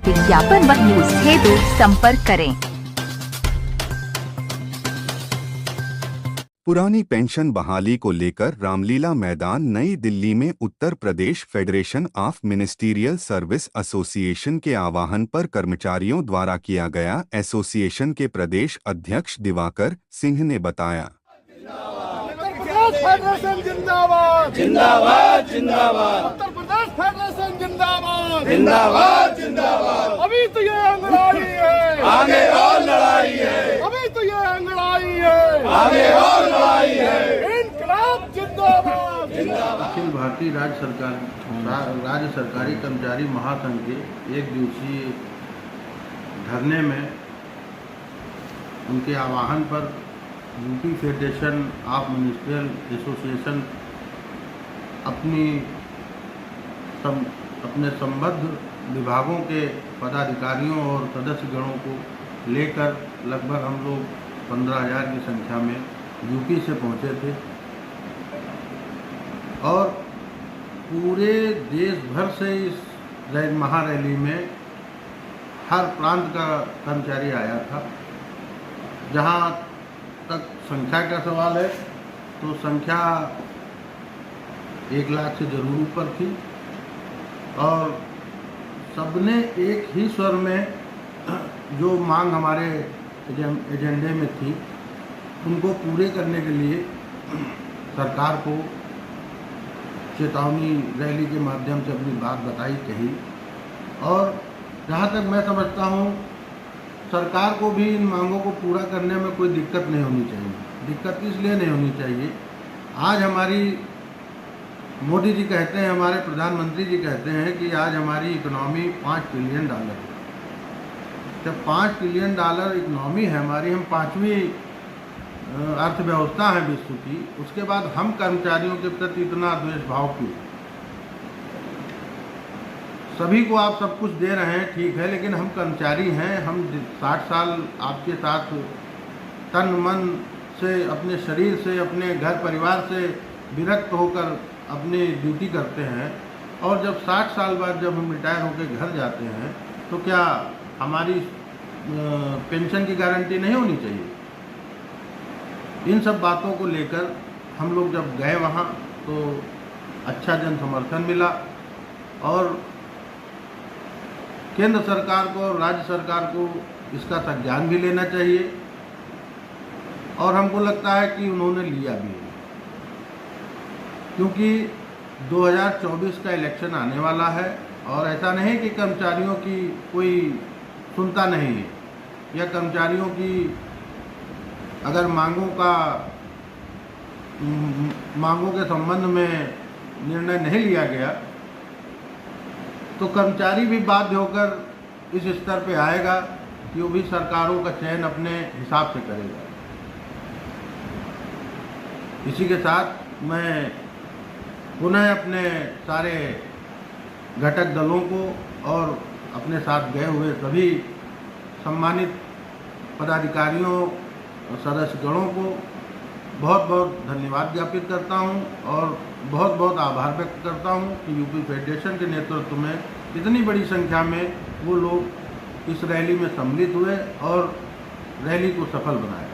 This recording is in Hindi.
विज्ञापन व न्यूज हेतु संपर्क करें। पुरानी पेंशन बहाली को लेकर रामलीला मैदान नई दिल्ली में Uttar Pradesh federation of ministerial service association के आह्वान पर कर्मचारियों द्वारा किया गया। एसोसिएशन के प्रदेश अध्यक्ष दिवाकर सिंह ने बताया, फेडरेशन जिंदाबाद जिंदाबाद जिंदाबाद, उत्तर प्रदेश फेडरेशन जिंदाबाद जिंदाबाद जिंदाबाद। अभी तो ये अंगड़ाई है, आगे और लड़ाई है। अभी तो ये अंगड़ाई है, आगे और लड़ाई है। इनकलाब जिंदाबाद जिंदाबाद। अखिल भारतीय राज्य सरकारी कर्मचारी महासंघ के एक दिवसीय धरने में उनके आह्वान पर UP federation of ministerial association अपने संबद्ध विभागों के पदाधिकारियों और सदस्यगणों को लेकर लगभग हम लोग 15,000 की संख्या में यूपी से पहुंचे थे और पूरे देश भर से इस महारैली में हर प्रांत का कर्मचारी आया था। जहां तक संख्या का सवाल है तो संख्या 1 लाख से जरूर ऊपर थी और सबने एक ही स्वर में जो मांग हमारे एजेंडे में थी उनको पूरे करने के लिए सरकार को चेतावनी रैली के माध्यम से अपनी बात बताई कही। और जहाँ तक मैं समझता हूँ सरकार को भी इन मांगों को पूरा करने में कोई दिक्कत नहीं होनी चाहिए। दिक्कत इसलिए नहीं होनी चाहिए, आज हमारी मोदी जी कहते हैं, हमारे प्रधानमंत्री जी कहते हैं कि आज हमारी इकोनॉमी $5 ट्रिलियन है। जब $5 ट्रिलियन इकोनॉमी है हमारी, हम 5वीं अर्थव्यवस्था है विश्व की, उसके बाद हम कर्मचारियों के प्रति इतना द्वेष भाव क्यों? सभी को आप सब कुछ दे रहे हैं, ठीक है, लेकिन हम कर्मचारी हैं। हम 60 साल आपके साथ तन मन से, अपने शरीर से, अपने घर परिवार से विरक्त होकर अपनी ड्यूटी करते हैं और जब 60 साल बाद जब हम रिटायर होकर घर जाते हैं तो क्या हमारी पेंशन की गारंटी नहीं होनी चाहिए? इन सब बातों को लेकर हम लोग जब गए वहाँ तो अच्छा जन समर्थन मिला और केंद्र सरकार को और राज्य सरकार को इसका संज्ञान भी लेना चाहिए और हमको लगता है कि उन्होंने लिया भी है, क्योंकि 2024 का इलेक्शन आने वाला है और ऐसा नहीं कि कर्मचारियों की कोई सुनता नहीं है या कर्मचारियों की अगर मांगों के संबंध में निर्णय नहीं लिया गया तो कर्मचारी भी बाध्य होकर इस स्तर पे आएगा कि वो भी सरकारों का चयन अपने हिसाब से करेगा। इसी के साथ मैं पुनः अपने सारे घटक दलों को और अपने साथ गए हुए सभी सम्मानित पदाधिकारियों और सदस्यगणों को बहुत बहुत धन्यवाद ज्ञापित करता हूं और बहुत बहुत आभार व्यक्त करता हूं कि यूपी फेडरेशन के नेतृत्व में इतनी बड़ी संख्या में वो लोग इस रैली में सम्मिलित हुए और रैली को सफल बनाया।